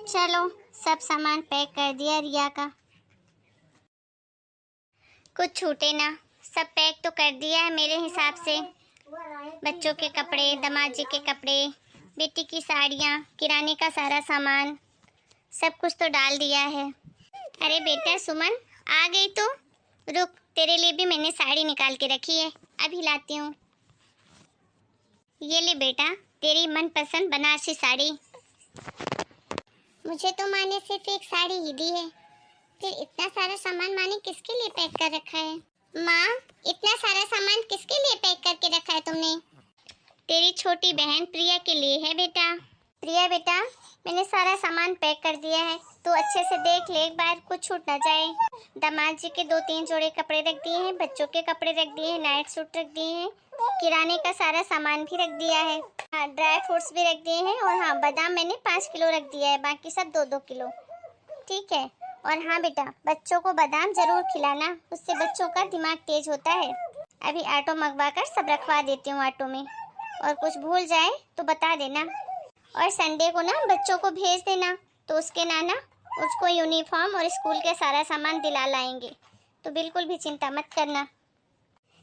चलो, सब सामान पैक कर दिया रिया का। कुछ छूटे ना, सब पैक तो कर दिया है मेरे हिसाब से। बच्चों के कपड़े, दामाद जी के कपड़े, बेटी की साड़ियाँ, किराने का सारा सामान, सब कुछ तो डाल दिया है। अरे बेटा सुमन, आ गई तो रुक, तेरे लिए भी मैंने साड़ी निकाल के रखी है, अभी लाती हूँ। ये ले बेटा, तेरी मनपसंद बनारसी साड़ी। मुझे तो माँ ने सिर्फ एक साड़ी ही दी है, फिर इतना सारा सामान माँ ने किसके लिए पैक कर रखा है? माँ, इतना सारा सामान किसके लिए पैक करके रखा है तुमने? तेरी छोटी बहन प्रिया के लिए है बेटा। प्रिया बेटा, मैंने सारा सामान पैक कर दिया है, तू अच्छे से देख ले एक बार, कुछ छूट ना जाए। दामाद जी के 2-3 जोड़े कपड़े रख दिए हैं, बच्चों के कपड़े रख दिए हैं, नाइट सूट रख दिए हैं, किराने का सारा सामान भी रख दिया है, हाँ ड्राई फ्रूट्स भी रख दिए हैं, और हाँ बादाम मैंने 5 किलो रख दिया है, बाकी सब 2-2 किलो। ठीक है। और हाँ बेटा, बच्चों को बादाम जरूर खिलाना, उससे बच्चों का दिमाग तेज होता है। अभी ऑटो मंगवा कर सब रखवा देती हूँ ऑटो में, और कुछ भूल जाए तो बता देना। और संडे को ना बच्चों को भेज देना, तो उसके नाना उसको यूनिफॉर्म और स्कूल के सारा सामान दिला लाएंगे, तो बिल्कुल भी चिंता मत करना।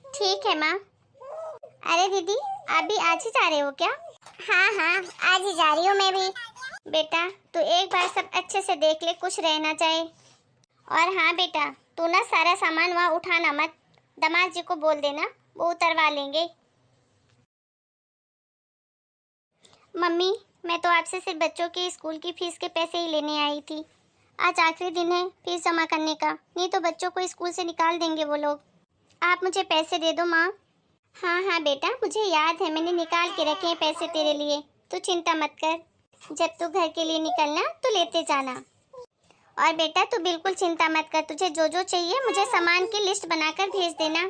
ठीक है माँ। अरे दीदी, आप भी आज ही जा रहे हो क्या? हाँ हाँ, आज ही जा रही हूँ मैं भी। बेटा तू एक बार सब अच्छे से देख ले, कुछ रह ना जाए। और हाँ बेटा, तू ना सारा सामान वहाँ उठाना मत, दामाद जी को बोल देना, वो उतरवा लेंगे। मम्मी, मैं तो आपसे सिर्फ बच्चों के स्कूल की फीस के पैसे ही लेने आई थी। आज आखिरी दिन है फीस जमा करने का, नहीं तो बच्चों को स्कूल से निकाल देंगे वो लोग। आप मुझे पैसे दे दो माँ। हाँ हाँ बेटा, मुझे याद है, मैंने निकाल के रखे हैं पैसे तेरे लिए, तू चिंता मत कर। जब तू घर के लिए निकलना तो लेते जाना। और बेटा तू बिल्कुल चिंता मत कर, तुझे जो जो चाहिए मुझे सामान की लिस्ट बनाकर भेज देना,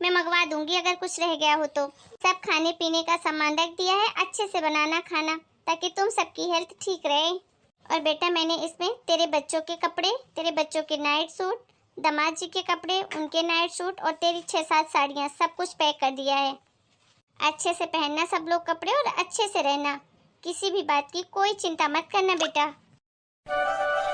मैं मंगवा दूंगी अगर कुछ रह गया हो तो। सब खाने पीने का सामान रख दिया है, अच्छे से बनाना खाना, ताकि तुम सबकी हेल्थ ठीक रहे। और बेटा मैंने इसमें तेरे बच्चों के कपड़े, तेरे बच्चों के नाइट सूट, दामाद जी के कपड़े, उनके नाइट सूट, और तेरी 6-7 साड़ियाँ, सब कुछ पैक कर दिया है। अच्छे से पहनना सब लोग कपड़े, और अच्छे से रहना, किसी भी बात की कोई चिंता मत करना बेटा।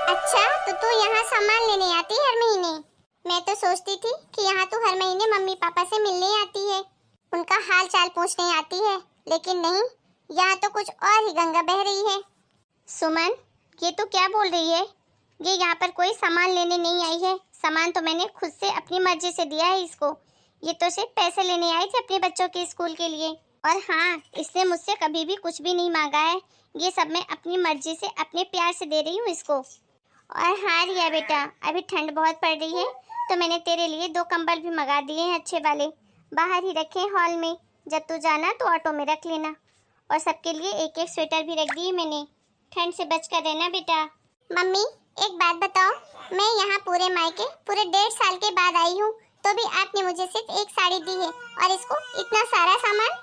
अच्छा, तो तू यहाँ सामान लेने आती है हर महीने? मैं तो सोचती थी कि यहाँ तू हर महीने मम्मी पापा से मिलने आती है, उनका हाल चाल पूछने आती है, लेकिन नहीं, यहाँ तो कुछ और ही गंगा बह रही है। सुमन, ये तो क्या बोल रही है? ये यहाँ पर कोई सामान लेने नहीं आई है, सामान तो मैंने खुद से अपनी मर्जी से दिया है इसको। ये तो सिर्फ पैसे लेने आई थी अपने बच्चों के स्कूल के लिए। और हाँ, इसने मुझसे कभी भी कुछ भी नहीं मांगा है, ये सब मैं अपनी मर्जी से अपने प्यार से दे रही हूँ इसको। और हाँ रिया बेटा, अभी ठंड बहुत पड़ रही है, तो मैंने तेरे लिए 2 कंबल भी मंगा दिए हैं अच्छे वाले, बाहर ही रखे हॉल में, जब तू जाना तो ऑटो में रख लेना। और सबके लिए एक एक स्वेटर भी रख दिए मैंने, ठंड से बच कर रहना बेटा। मम्मी एक बात बताओ, मैं यहाँ पूरे मायके पूरे 1.5 साल के बाद आई हूँ, तो भी आपने मुझे सिर्फ एक साड़ी दी है, और इसको इतना सारा सामान,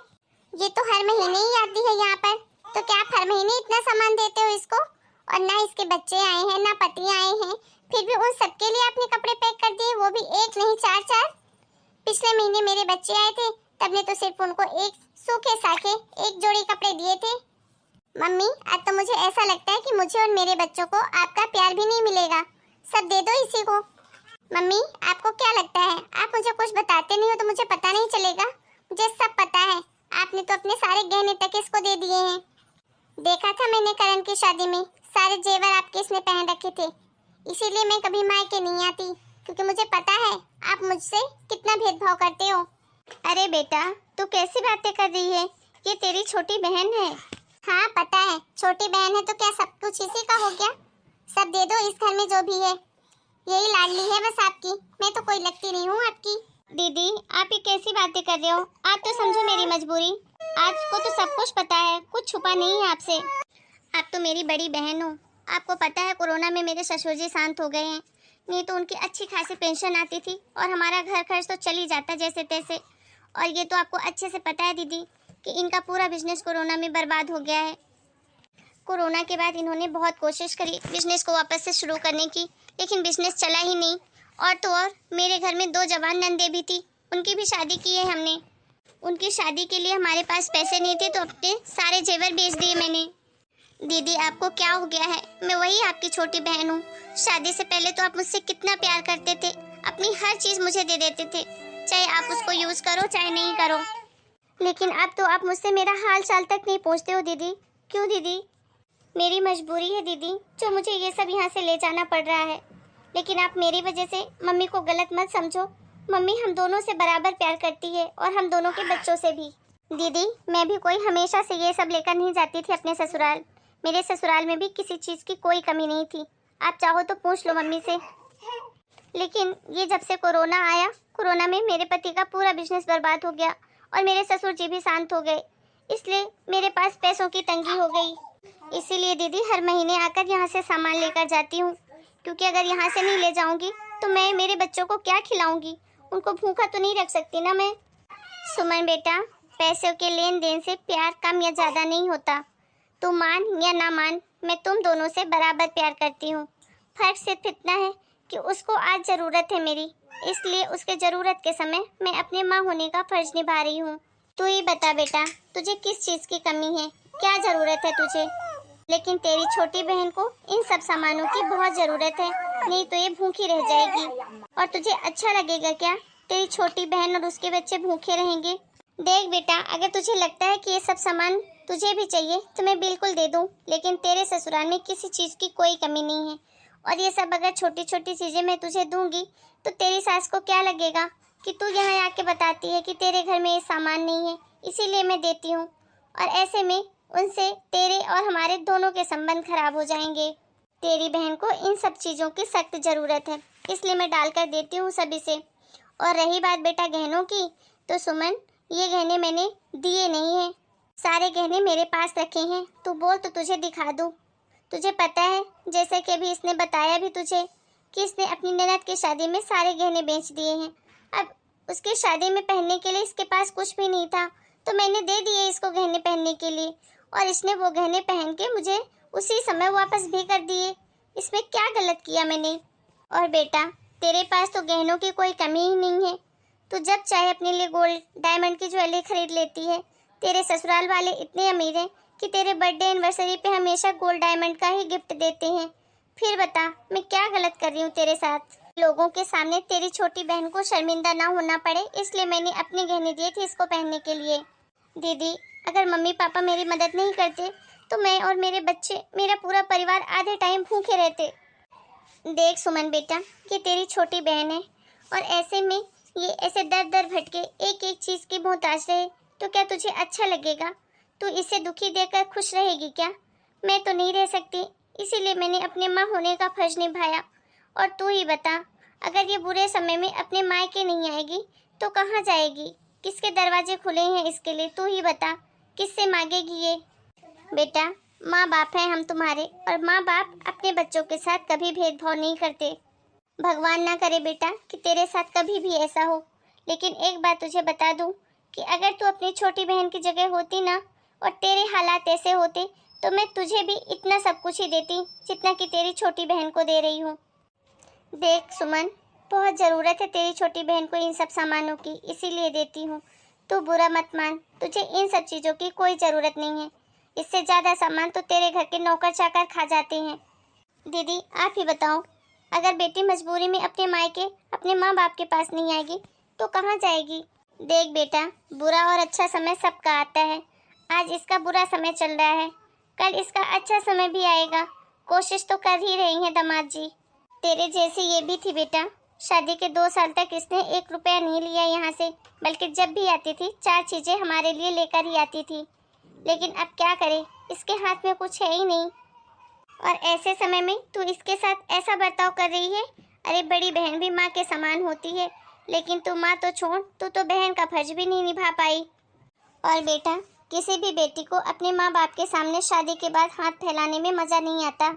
ये तो हर महीने ही आती है यहाँ पर, तो क्या आप हर महीने इतना सामान देते हो इसको? और ना इसके बच्चे आए हैं, ना पति आए हैं, फिर भी उन सबके लिए आपने कपड़े पैक कर दिए, वो भी एक नहीं 4-4। पिछले महीने मेरे बच्चे आए थे, तब ने तो सिर्फ उनको एक सूखे साखे एक जोड़ी कपड़े दिए थे। मम्मी, आज तो मुझे ऐसा लगता है कि मुझे और मेरे बच्चों को आपका प्यार भी नहीं मिलेगा, सब दे दो इसी को। मम्मी, आपको क्या लगता है, आप मुझे कुछ बताते नहीं हो तो मुझे पता नहीं चलेगा? मुझे सब पता है, आपने तो अपने सारे गहने तक इसको दे दिए हैं। देखा था मैंने करण की शादी में, सारे जेवर आपके इसने पहन रखे थे, इसीलिए मैं कभी मायके नहीं आती, क्योंकि मुझे पता है आप मुझसे कितना भेदभाव करते हो। अरे बेटा, तू कैसी बातें कर रही है, ये तेरी छोटी बहन है। हाँ पता है, छोटी बहन है तो क्या सब कुछ इसी का हो गया? सब दे दो इस घर में जो भी है, यही लाडली है बस आपकी, मैं तो कोई लगती नहीं हूँ आपकी। दीदी आप ये कैसी बातें कर रहे हो, आप तो समझो मेरी मजबूरी, आपको तो सब कुछ पता है, कुछ छुपा नहीं है आपसे। आप तो मेरी बड़ी बहन हो, आपको पता है कोरोना में मेरे ससुर जी शांत हो गए हैं, नहीं तो उनकी अच्छी खासी पेंशन आती थी और हमारा घर खर्च तो चल ही जाता जैसे तैसे। और ये तो आपको अच्छे से पता है दीदी कि इनका पूरा बिजनेस कोरोना में बर्बाद हो गया है। कोरोना के बाद इन्होंने बहुत कोशिश करी बिजनेस को वापस से शुरू करने की, लेकिन बिजनेस चला ही नहीं। और तो और मेरे घर में 2 जवान नंदे भी थी, उनकी भी शादी की है हमने। उनकी शादी के लिए हमारे पास पैसे नहीं थे, तो अपने सारे जेवर बेच दिए मैंने। दीदी आपको क्या हो गया है? मैं वही आपकी छोटी बहन हूँ। शादी से पहले तो आप मुझसे कितना प्यार करते थे, अपनी हर चीज मुझे दे देते थे, चाहे आप उसको यूज करो चाहे नहीं करो। लेकिन अब तो आप मुझसे मेरा हाल चाल तक नहीं पूछते हो दीदी। क्यों दीदी? मेरी मजबूरी है दीदी, जो मुझे ये सब यहाँ से ले जाना पड़ रहा है। लेकिन आप मेरी वजह से मम्मी को गलत मत समझो। मम्मी हम दोनों से बराबर प्यार करती है और हम दोनों के बच्चों से भी। दीदी मैं भी कोई हमेशा से ये सब लेकर नहीं जाती थी अपने ससुराल। मेरे ससुराल में भी किसी चीज़ की कोई कमी नहीं थी। आप चाहो तो पूछ लो मम्मी से। लेकिन ये जब से कोरोना आया, कोरोना में मेरे पति का पूरा बिजनेस बर्बाद हो गया और मेरे ससुर जी भी शांत हो गए। इसलिए मेरे पास पैसों की तंगी हो गई। इसीलिए दीदी हर महीने आकर यहाँ से सामान लेकर जाती हूँ, क्योंकि अगर यहाँ से नहीं ले जाऊँगी तो मैं मेरे बच्चों को क्या खिलाऊंगी? उनको भूखा तो नहीं रख सकती ना मैं। सुमन बेटा, पैसों के लेन देन से प्यार कम या ज़्यादा नहीं होता। तू मान या ना मान, मैं तुम दोनों से बराबर प्यार करती हूँ। फर्क सिर्फ इतना है कि उसको आज ज़रूरत है मेरी, इसलिए उसके ज़रूरत के समय मैं अपने माँ होने का फर्ज निभा रही हूँ। तू ही बता बेटा, तुझे किस चीज़ की कमी है, क्या ज़रूरत है तुझे? लेकिन तेरी छोटी बहन को इन सब सामानों की बहुत ज़रूरत है, नहीं तो ये भूखी रह जाएगी। और तुझे अच्छा लगेगा क्या तेरी छोटी बहन और उसके बच्चे भूखे रहेंगे? देख बेटा, अगर तुझे लगता है कि ये सब सामान तुझे भी चाहिए तो मैं बिल्कुल दे दूं, लेकिन तेरे ससुराल में किसी चीज़ की कोई कमी नहीं है। और ये सब अगर छोटी छोटी चीज़ें मैं तुझे दूंगी तो तेरी सास को क्या लगेगा कि तू यहाँ आके बताती है कि तेरे घर में ये सामान नहीं है, इसीलिए मैं देती हूँ। और ऐसे में उनसे तेरे और हमारे दोनों के संबंध खराब हो जाएंगे। तेरी बहन को इन सब चीज़ों की सख्त ज़रूरत है, इसलिए मैं डाल कर देती हूँ सभी से। और रही बात बेटा गहनों की, तो सुमन ये गहने मैंने दिए नहीं हैं, सारे गहने मेरे पास रखे हैं। तू बोल तो तुझे दिखा दूँ। तुझे पता है, जैसे कि अभी इसने बताया भी तुझे कि इसने अपनी ननद की शादी में सारे गहने बेच दिए हैं। अब उसकी शादी में पहनने के लिए इसके पास कुछ भी नहीं था, तो मैंने दे दिए इसको गहने पहनने के लिए, और इसने वो गहने पहन के मुझे उसी समय वापस भी कर दिए। इसमें क्या गलत किया मैंने? और बेटा तेरे पास तो गहनों की कोई कमी ही नहीं है। तू जब चाहे अपने लिए गोल्ड डायमंड की ज्वेलरी खरीद लेती है। तेरे ससुराल वाले इतने अमीर हैं कि तेरे बर्थडे एनिवर्सरी पे हमेशा गोल्ड डायमंड का ही गिफ्ट देते हैं। फिर बता मैं क्या गलत कर रही हूँ तेरे साथ? लोगों के सामने तेरी छोटी बहन को शर्मिंदा ना होना पड़े, इसलिए मैंने अपने गहने दिए थे इसको पहनने के लिए। दीदी अगर मम्मी पापा मेरी मदद नहीं करते तो मैं और मेरे बच्चे, मेरा पूरा परिवार आधे टाइम भूखे रहते। देख सुमन बेटा, ये तेरी छोटी बहन है और ऐसे में ये ऐसे दर दर भटके एक एक चीज़ की मोहताज रहे तो क्या तुझे अच्छा लगेगा? तू इसे दुखी देखकर खुश रहेगी क्या? मैं तो नहीं रह सकती, इसीलिए मैंने अपने माँ होने का फर्ज निभाया। और तू ही बता, अगर ये बुरे समय में अपने मायके नहीं आएगी तो कहाँ जाएगी? किसके दरवाजे खुले हैं इसके लिए? तू ही बता, किससे मांगेगी ये? बेटा माँ बाप हैं हम तुम्हारे, और माँ बाप अपने बच्चों के साथ कभी भेदभाव नहीं करते। भगवान ना करे बेटा कि तेरे साथ कभी भी ऐसा हो। लेकिन एक बात तुझे बता दूं कि अगर तू अपनी छोटी बहन की जगह होती ना और तेरे हालात ऐसे होते तो मैं तुझे भी इतना सब कुछ ही देती जितना कि तेरी छोटी बहन को दे रही हूँ। देख सुमन, बहुत ज़रूरत है तेरी छोटी बहन को इन सब सामानों की, इसीलिए देती हूँ। तू बुरा मत मान, तुझे इन सब चीज़ों की कोई ज़रूरत नहीं है। इससे ज़्यादा सामान तो तेरे घर के नौकर चाकर खा जाते हैं। दीदी आप ही बताओ, अगर बेटी मजबूरी में अपने मायके अपने माँ बाप के पास नहीं आएगी तो कहाँ जाएगी? देख बेटा, बुरा और अच्छा समय सबका आता है। आज इसका बुरा समय चल रहा है, कल इसका अच्छा समय भी आएगा। कोशिश तो कर ही रही हैं दामाद जी। तेरे जैसी ये भी थी बेटा, शादी के 2 साल तक इसने 1 रुपया नहीं लिया यहाँ से, बल्कि जब भी आती थी 4 चीज़ें हमारे लिए लेकर ही आती थी। लेकिन अब क्या करे, इसके हाथ में कुछ है ही नहीं। और ऐसे समय में तू इसके साथ ऐसा बर्ताव कर रही है? अरे बड़ी बहन भी माँ के समान होती है, लेकिन तू माँ तो छोड़, तू तो बहन का फर्ज भी नहीं निभा पाई। और बेटा किसी भी बेटी को अपने माँ बाप के सामने शादी के बाद हाथ फैलाने में मज़ा नहीं आता।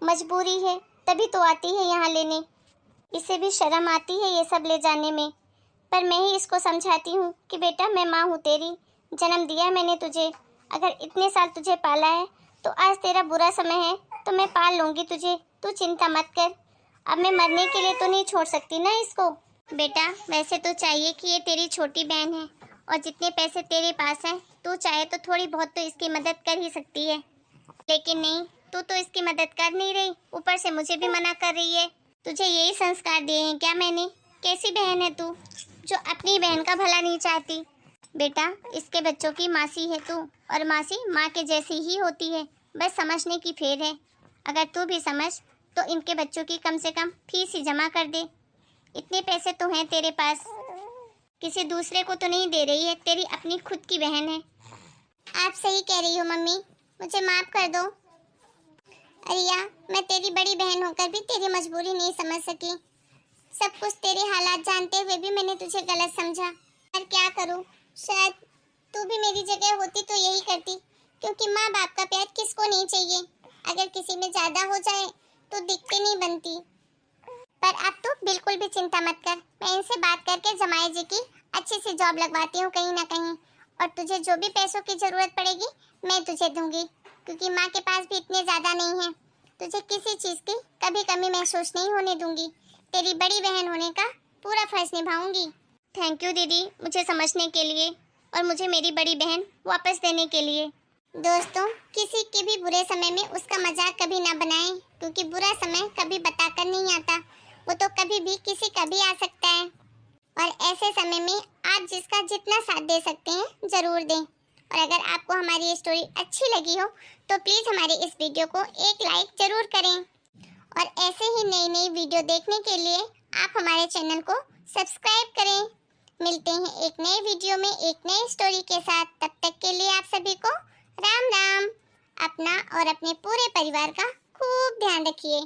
मजबूरी है तभी तो आती है यहाँ लेने। इसे भी शर्म आती है ये सब ले जाने में। पर मैं ही इसको समझाती हूँ कि बेटा मैं माँ हूँ तेरी, जन्म दिया मैंने तुझे। अगर इतने साल तुझे पाला है तो आज तेरा बुरा समय है तो मैं पाल लूँगी तुझे, तू चिंता मत कर। अब मैं मरने के लिए तो नहीं छोड़ सकती ना इसको। बेटा वैसे तो चाहिए कि ये तेरी छोटी बहन है, और जितने पैसे तेरे पास हैं तू चाहे तो थोड़ी बहुत तो इसकी मदद कर ही सकती है। लेकिन नहीं, तू तो इसकी मदद कर नहीं रही, ऊपर से मुझे भी मना कर रही है। तुझे यही संस्कार दिए हैं क्या मैंने? कैसी बहन है तू जो अपनी बहन का भला नहीं चाहती? बेटा, इसके बच्चों की मासी है तू, और मासी माँ के जैसी ही होती है, बस समझने की फेर है। अगर तू भी समझ तो इनके बच्चों की कम से कम फीस ही जमा कर दे। इतने पैसे तो हैं तेरे पास, किसी दूसरे को तो नहीं दे रही है, तेरी अपनी खुद की बहन है। आप सही कह रही हो मम्मी, मुझे माफ कर दो। अरिया, मैं तेरी बड़ी बहन होकर भी तेरी मजबूरी नहीं समझ सकी। सब कुछ तेरे हालात जानते हुए भी मैंने तुझे गलत समझा। पर क्या करूं, शायद तू भी मेरी जगह होती तो यही करती, क्योंकि माँ बाप का प्यार किसको नहीं चाहिए। अगर किसी में ज्यादा हो जाए तो दिक्कतें नहीं बनती। पर अब तो बिल्कुल भी चिंता मत कर, मैं इनसे बात करके जमाई जी की अच्छी सी जॉब लगवाती हूँ कहीं ना कहीं, और तुझे जो भी पैसों की जरूरत पड़ेगी मैं तुझे दूंगी, क्योंकि माँ के पास भी इतने ज्यादा नहीं है। तुझे किसी चीज की कभी कमी महसूस नहीं होने दूंगी। तेरी बड़ी बहन होने का पूरा फर्ज निभाऊंगी। थैंक यू दीदी, मुझे समझने के लिए और मुझे मेरी बड़ी बहन वापस देने के लिए। दोस्तों, किसी के भी बुरे समय में उसका मजाक कभी ना बनाएं, क्योंकि बुरा समय कभी बताकर नहीं आता, वो तो कभी भी किसी का भी आ सकता है। और ऐसे समय में आप जिसका जितना साथ दे सकते हैं जरूर दें। और अगर आपको हमारी ये स्टोरी अच्छी लगी हो तो प्लीज़ हमारे इस वीडियो को एक लाइक जरूर करें। और ऐसे ही नई नई वीडियो देखने के लिए आप हमारे चैनल को सब्सक्राइब करें। मिलते हैं एक नए वीडियो में एक नई स्टोरी के साथ। तब तक के लिए आप सभी को राम राम। अपना और अपने पूरे परिवार का खूब ध्यान रखिए।